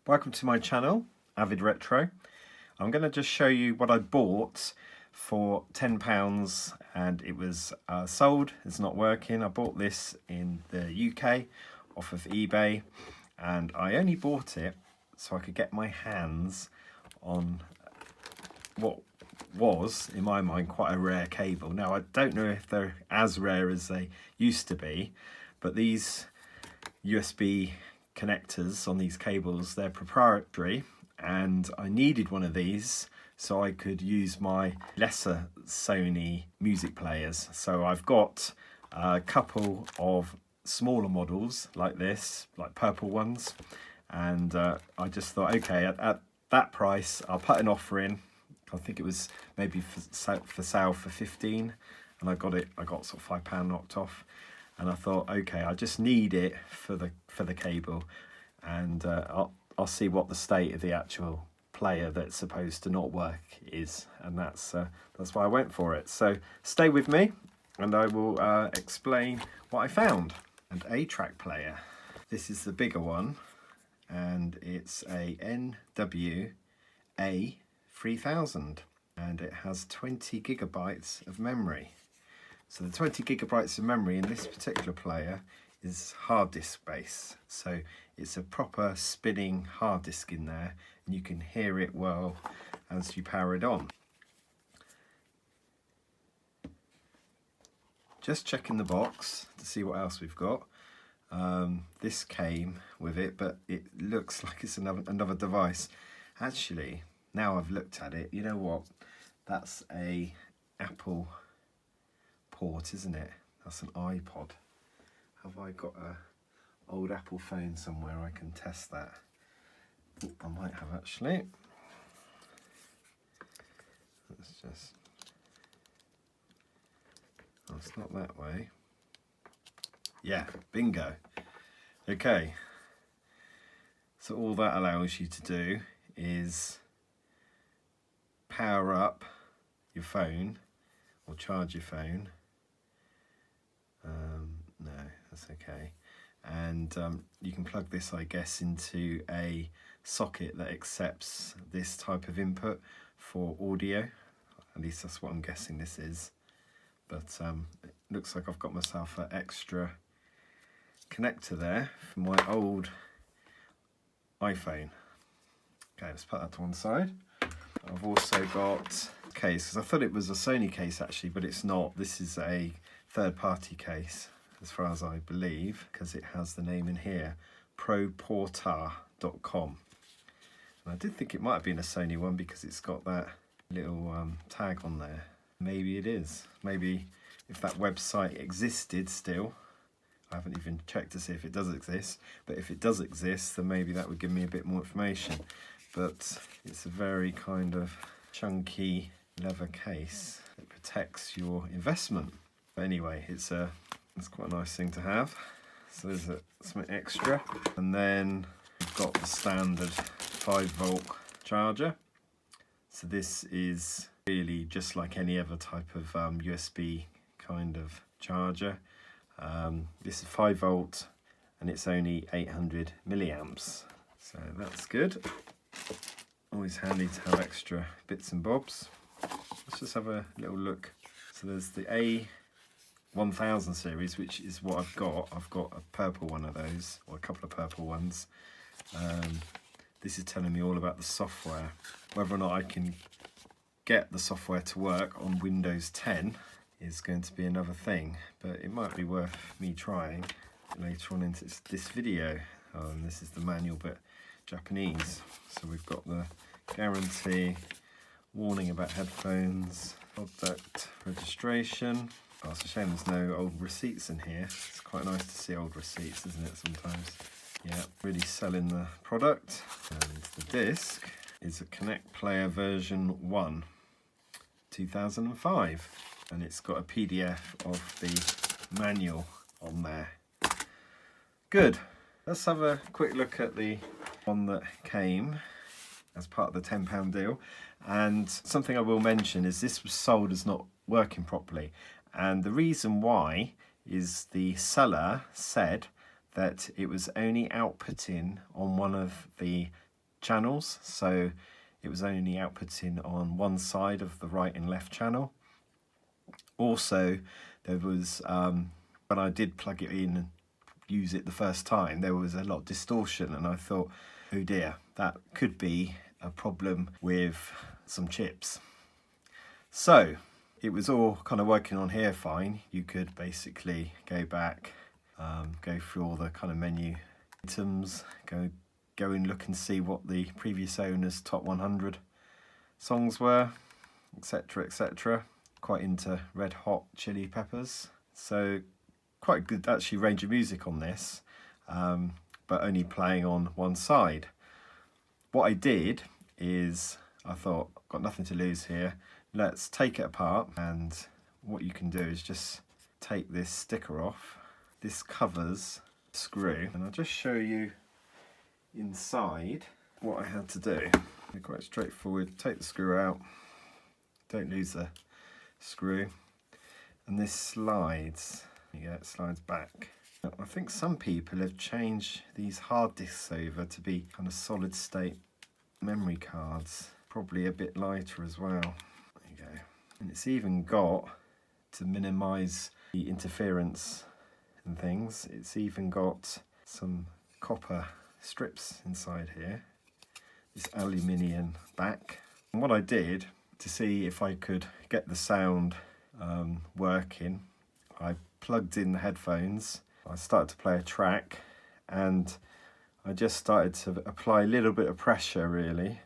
Welcome to my channel, Avid Retro. I'm going to just show you what I bought for £10 and it was sold, it's not working. I bought this in the UK off of eBay and I only bought it so I could get my hands on what was, in my mind, quite a rare cable. Now I don't know if they're as rare as they used to be, but these USB connectors on these cables, they're proprietary and I needed one of these so I could use my lesser Sony music players. So I've got a couple of smaller models like this, like purple ones, and I just thought, okay, at that price I'll put an offer in. I think it was maybe for sale for 15 and I got sort of £5 knocked off. And I thought, okay, I just need it for the cable, and I'll see what the state of the actual player that's supposed to not work is, and that's why I went for it. So stay with me, and I will explain what I found. An A-track player. This is the bigger one, and it's a NW-A3000, and it has 20 gigabytes of memory. So the 20 gigabytes of memory in this particular player is hard disk based. So it's a proper spinning hard disk in there, and you can hear it well as you power it on. Just checking the box to see what else we've got. This came with it, but it looks like it's another device. Actually, now I've looked at it, you know what? That's a Apple port, isn't it? That's an iPod. Have I got a old Apple phone somewhere I can test that? I might have actually. Let's just, oh, it's not that way. Yeah, bingo. Okay, so all that allows you to do is power up your phone or charge your phone. No, that's okay. And you can plug this, I guess, into a socket that accepts this type of input for audio. At least that's what I'm guessing this is. But it looks like I've got myself an extra connector there for my old iPhone. Okay, let's put that to one side. I've also got a case, because I thought it was a Sony case actually, but it's not. This is a third-party case, as far as I believe, because it has the name in here, proportar.com. And I did think it might have been a Sony one because it's got that little tag on there. Maybe it is. Maybe if that website existed still. I haven't even checked to see if it does exist, but if it does exist, then maybe that would give me a bit more information. But it's a very kind of chunky leather case that protects your investment. But anyway, it's quite a nice thing to have. So there's something extra, and then we've got the standard 5-volt charger. So this is really just like any other type of USB kind of charger. This is 5-volt and it's only 800 milliamps. So that's good. Always handy to have extra bits and bobs. Let's just have a little look. So there's the A1000 series, which is what I've got. I've got a purple one of those, or a couple of purple ones. This is telling me all about the software. Whether or not I can get the software to work on Windows 10 is going to be another thing, but it might be worth me trying later on into this video. And this is the manual, but Japanese. So we've got the guarantee, warning about headphones, product registration. Oh, it's a shame there's no old receipts in here. It's quite nice to see old receipts, isn't it, sometimes? Yeah, really selling the product. And the disc is a Connect Player version 1, 2005. And it's got a PDF of the manual on there. Good. Let's have a quick look at the one that came as part of the £10 deal. And something I will mention is this was sold as not working properly. And the reason why is the seller said that it was only outputting on one of the channels, so it was only outputting on one side of the right and left channel. Also, there was, when I did plug it in and use it the first time, there was a lot of distortion, and I thought, oh dear, that could be a problem with some chips. So it was all kind of working on here fine. You could basically go back, go through all the kind of menu items, go and look and see what the previous owner's top 100 songs were, etc, etc. Quite into Red Hot Chili Peppers, so quite a good actually range of music on this, but only playing on one side. What I did is I thought, got nothing to lose here, let's take it apart, and what you can do is just take this sticker off. This covers the screw, and I'll just show you inside what I had to do. Quite straightforward. Take the screw out, don't lose the screw, and this slides. It slides back. Now, I think some people have changed these hard disks over to be kind of solid state memory cards, probably a bit lighter as well. There you go. And it's even got, to minimize the interference and things, it's even got some copper strips inside here, this aluminium back. And what I did to see if I could get the sound working, I plugged in the headphones, I started to play a track, and I just started to apply a little bit of pressure really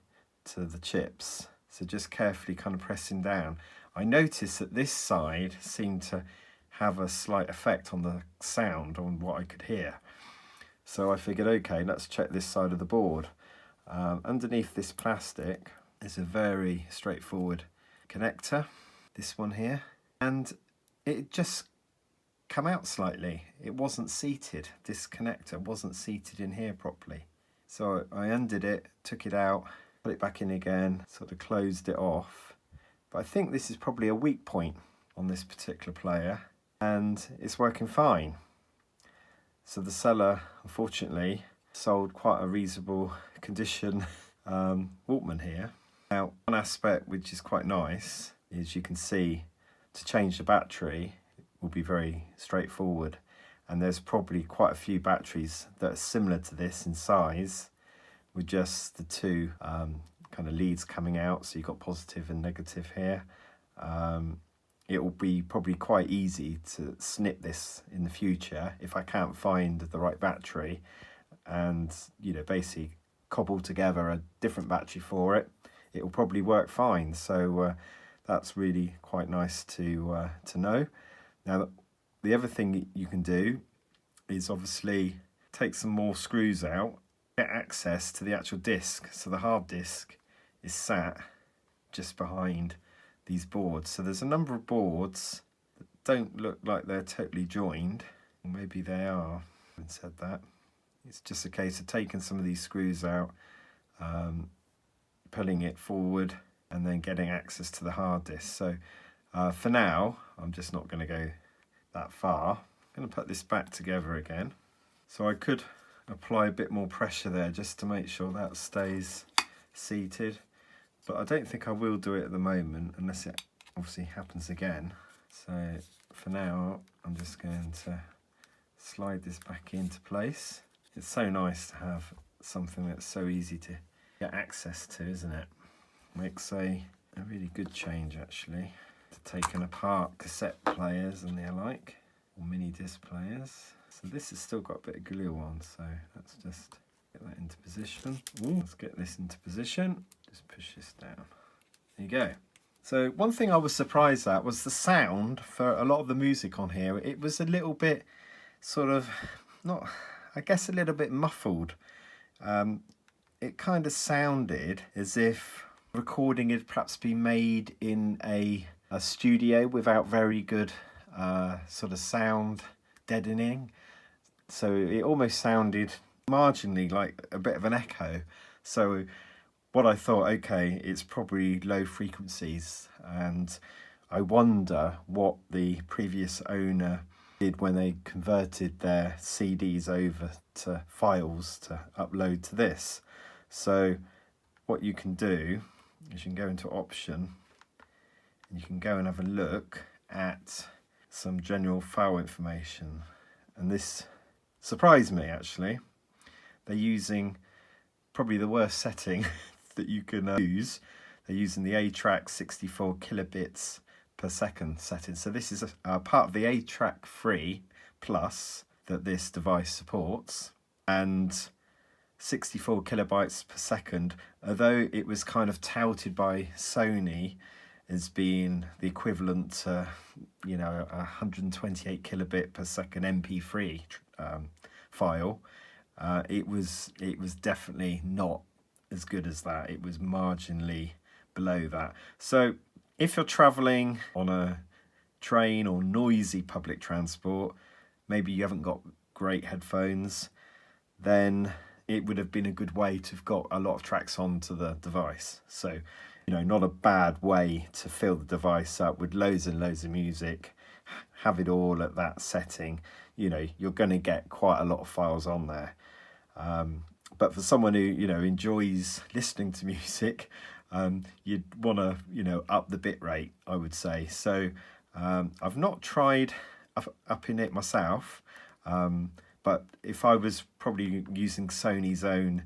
to the chips, so just carefully kind of pressing down. I noticed that this side seemed to have a slight effect on the sound, on what I could hear. So I figured, okay, let's check this side of the board. Underneath this plastic is a very straightforward connector, this one here, and it just come out slightly. It wasn't seated, this connector wasn't seated in here properly. So I undid it, took it out, put it back in again, sort of closed it off. But I think this is probably a weak point on this particular player, and it's working fine. So the seller, unfortunately, sold quite a reasonable condition Walkman here. Now, one aspect which is quite nice is you can see to change the battery will be very straightforward, and there's probably quite a few batteries that are similar to this in size, with just the two kind of leads coming out, so you've got positive and negative here. It will be probably quite easy to snip this in the future if I can't find the right battery, and basically cobble together a different battery for it. It will probably work fine, so that's really quite nice to know. Now, the other thing you can do is obviously take some more screws out, get access to the actual disc. So the hard disk is sat just behind these boards. So there's a number of boards that don't look like they're totally joined. Or maybe they are. I haven't said that. It's just a case of taking some of these screws out, pulling it forward, and then getting access to the hard disk. So for now, I'm just not going to go that far. I'm going to put this back together again. So I could apply a bit more pressure there just to make sure that stays seated, but I don't think I will do it at the moment unless it obviously happens again. So for now, I'm just going to slide this back into place. It's so nice to have something that's so easy to get access to, isn't it? Makes a really good change actually, to taking apart cassette players and the like, or mini disc players. So this has still got a bit of glue on, so let's just get that into position. Ooh, let's get this into position. Just push this down. There you go. So one thing I was surprised at was the sound for a lot of the music on here. It was a little bit sort of, I guess a little bit muffled. It kind of sounded as if recording had perhaps been made in a studio without very good sort of sound deadening. So it almost sounded marginally like a bit of an echo. So what I thought, okay, it's probably low frequencies, and I wonder what the previous owner did when they converted their CDs over to files to upload to this. So what you can do is you can go into option and you can go and have a look at some general file information. And this surprised me actually. They're using probably the worst setting that you can use. They're using the A-Track 64 kilobits per second setting. So this is a part of the A-Track 3 Plus that this device supports. And 64 kilobytes per second, although it was kind of touted by Sony as being the equivalent to, you know, a 128 kilobit per second MP3 file, it was definitely not as good as that. It was marginally below that. So if you're traveling on a train or noisy public transport, maybe you haven't got great headphones, then it would have been a good way to have got a lot of tracks onto the device. So, you know, not a bad way to fill the device up with loads and loads of music, have it all at that setting. You know, you're going to get quite a lot of files on there. But for someone who, you know, enjoys listening to music, you'd want to, you know, up the bit rate, I would say. So I've not tried upping it myself, but if I was probably using Sony's own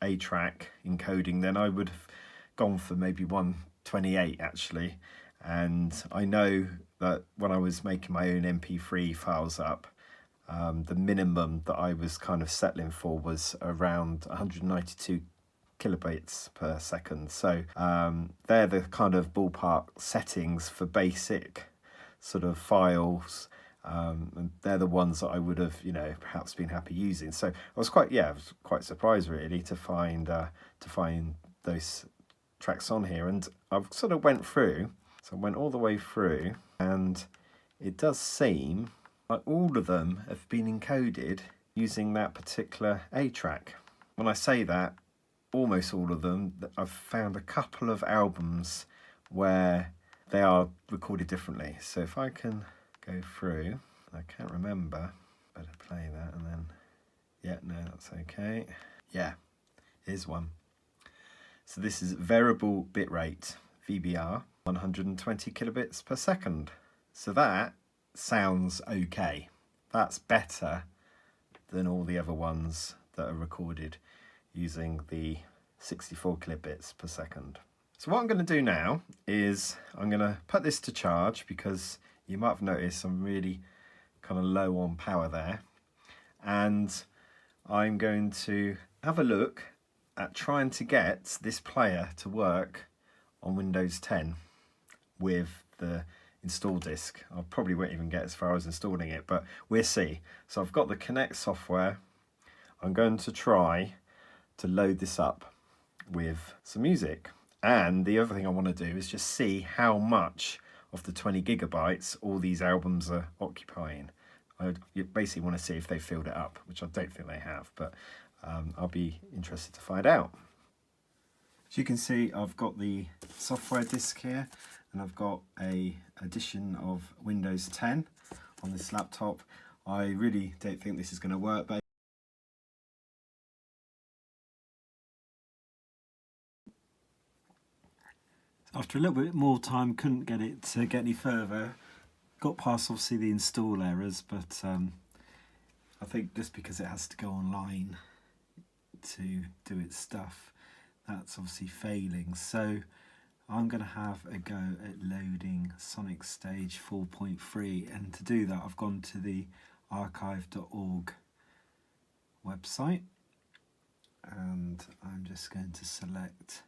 A-Track encoding, then I would have gone for maybe 128 actually. And I know that when I was making my own MP3 files up, the minimum that I was kind of settling for was around 192 kilobits per second. So they're the kind of ballpark settings for basic sort of files. And they're the ones that I would have, you know, perhaps been happy using. So I was quite surprised really to find those tracks on here. And I've sort of went through, so I went all the way through, and it does seem like all of them have been encoded using that particular A-Track. When I say that, almost all of them, I've found a couple of albums where they are recorded differently. So if I can go through, I can't remember, better play that and then, yeah, no, that's okay. Yeah, here's one. So this is variable bitrate, VBR, 120 kilobits per second. So that sounds okay. That's better than all the other ones that are recorded using the 64 kilobits per second. So what I'm going to do now is I'm going to put this to charge, because you might have noticed I'm really kind of low on power there. And I'm going to have a look at trying to get this player to work on Windows 10 with the install disk. I probably won't even get as far as installing it, but we'll see. So I've got the Connect software. I'm going to try to load this up with some music. And the other thing I want to do is just see how much of the 20 gigabytes all these albums are occupying. You basically want to see if they filled it up, which I don't think they have, but I'll be interested to find out. As you can see, I've got the software disk here, and I've got a edition of Windows 10 on this laptop. I really don't think this is going to work, but after a little bit more time, couldn't get it to get any further. Got past obviously the install errors, but I think just because it has to go online to do its stuff, that's obviously failing. So I'm going to have a go at loading Sonic Stage 4.3, and to do that I've gone to the archive.org website, and I'm just going to select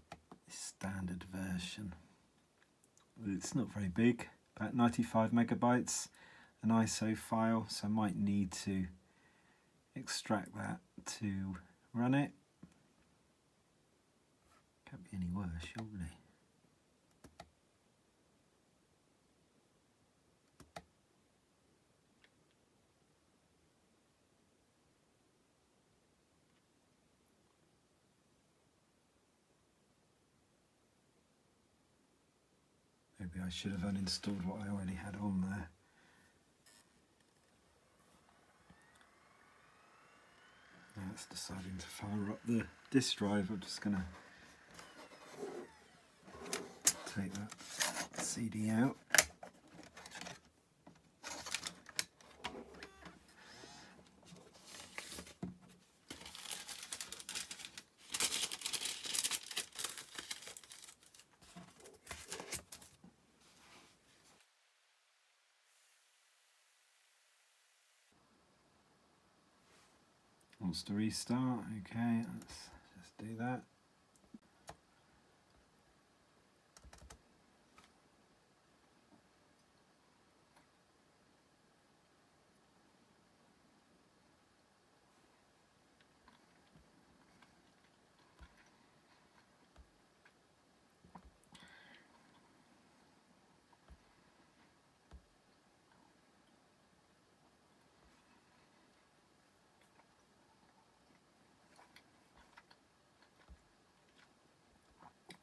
the standard version. It's not very big, about 95 megabytes, an ISO file, so I might need to extract that to run it. Can't be any worse, surely. Maybe I should have uninstalled what I already had on there. That's deciding to fire up the disk drive. I'm just going to take that CD out. Wants to restart. Okay, let's just do that.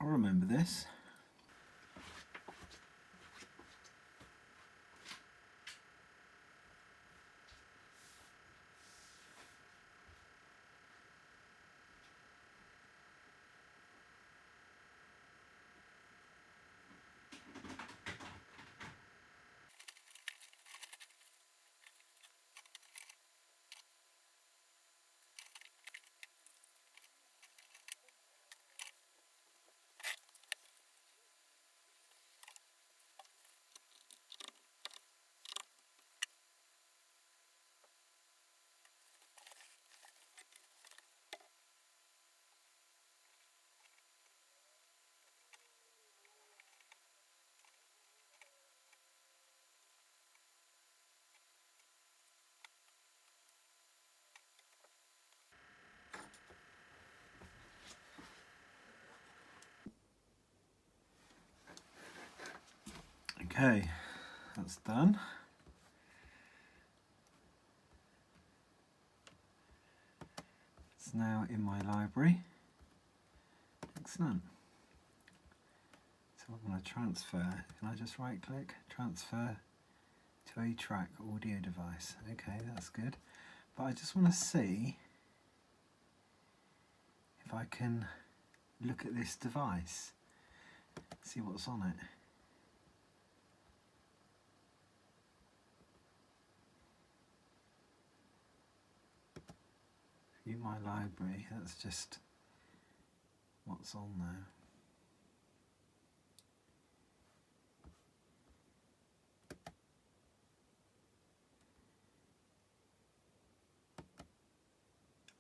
I'll remember this. Okay, that's done. It's now in my library. Excellent. So I'm going to transfer. Can I just right click? Transfer to a track audio device. Okay, that's good. But I just want to see if I can look at this device, see what's on it. View my library, that's just what's on there.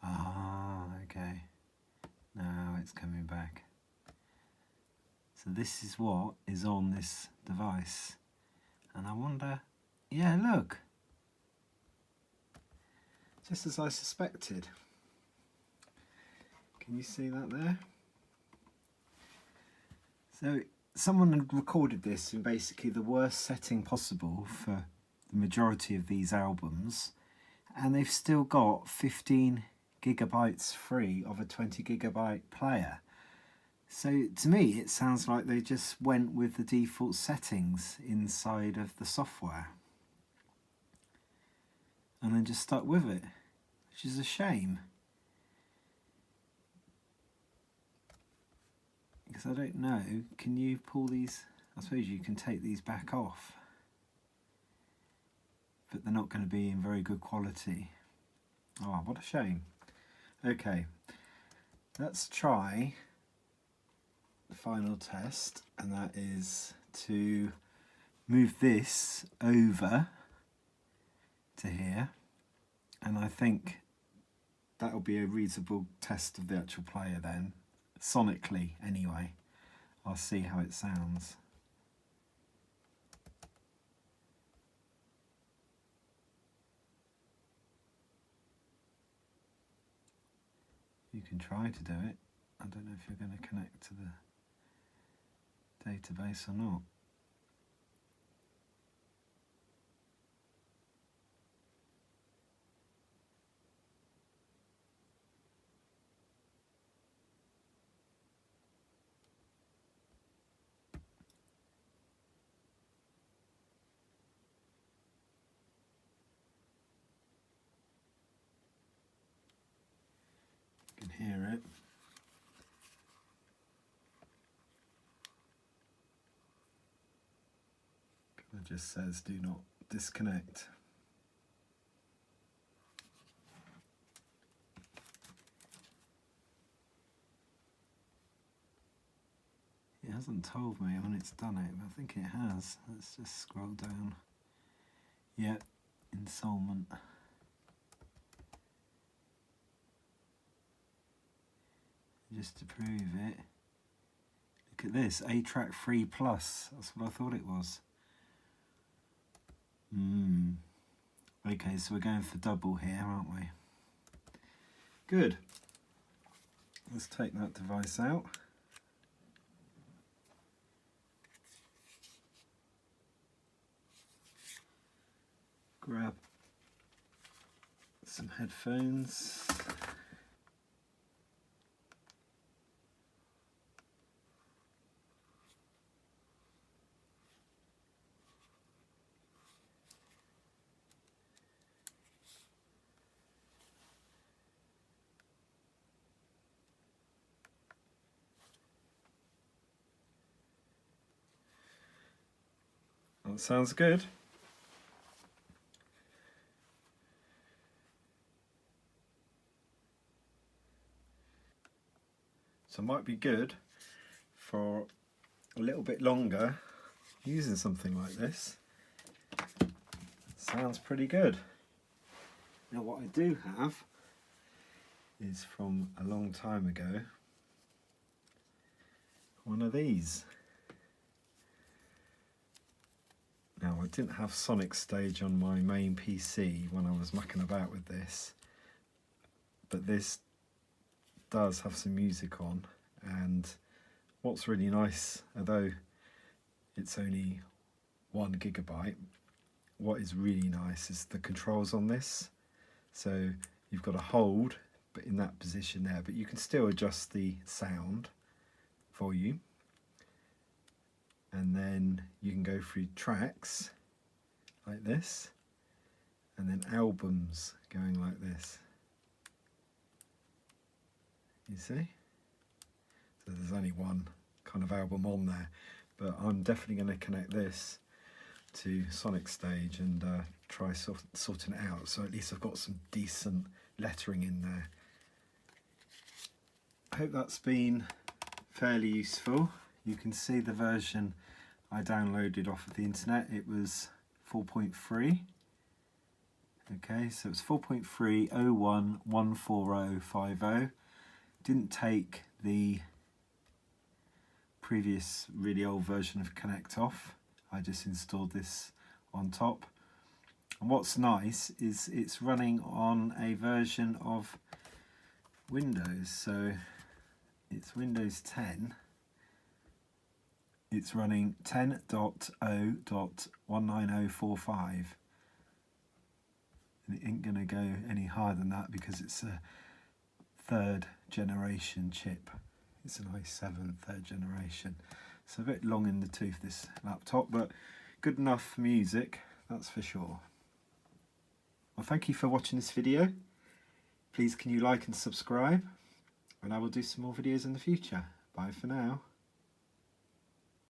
Ah, okay. Now it's coming back. So this is what is on this device. And I wonder, yeah, look. Just as I suspected. Can you see that there? So someone had recorded this in basically the worst setting possible for the majority of these albums, and they've still got 15 gigabytes free of a 20 gigabyte player. So to me it sounds like they just went with the default settings inside of the software and then just stuck with it, which is a shame. Because I don't know, can you pull these? I suppose you can take these back off, but they're not going to be in very good quality. Oh, what a shame. Okay, let's try the final test, and that is to move this over to here, and I think that'll be a reasonable test of the actual player then. Sonically anyway, I'll see how it sounds. You can try to do it. I don't know if you're going to connect to the database or not. hear it. It just says do not disconnect. It hasn't told me when it's done it, but I think it has. Let's just scroll down. Yep, installment. Just to prove it. Look at this, A-Track 3 Plus. That's what I thought it was. Okay, so we're going for double here, aren't we? Good. Let's take that device out. Grab some headphones. That sounds good. So it might be good for a little bit longer using something like this. Sounds pretty good. Now what I do have is from a long time ago, one of these. Now I didn't have Sonic Stage on my main PC when I was mucking about with this, but this does have some music on, and what's really nice, although it's only 1 GB, what is really nice is the controls on this. So you've got a hold, but in that position there, but you can still adjust the sound volume, and then you can go through tracks like this, and then albums going like this. You see? So there's only one kind of album on there, but I'm definitely going to connect this to Sonic Stage and try sorting it out, so at least I've got some decent lettering in there. I hope that's been fairly useful. You can see the version I downloaded off of the internet. It was 4.3. Okay, so it's 4.3.01.14050. Didn't take the previous really old version of Connect off. I just installed this on top. And what's nice is it's running on a version of Windows. So it's Windows 10. It's running 10.0.19045. And it ain't gonna go any higher than that because it's a 3rd generation chip. It's an i7 3rd generation. It's a bit long in the tooth, this laptop, but good enough for music, that's for sure. Well, thank you for watching this video. Please can you like and subscribe, and I will do some more videos in the future. Bye for now.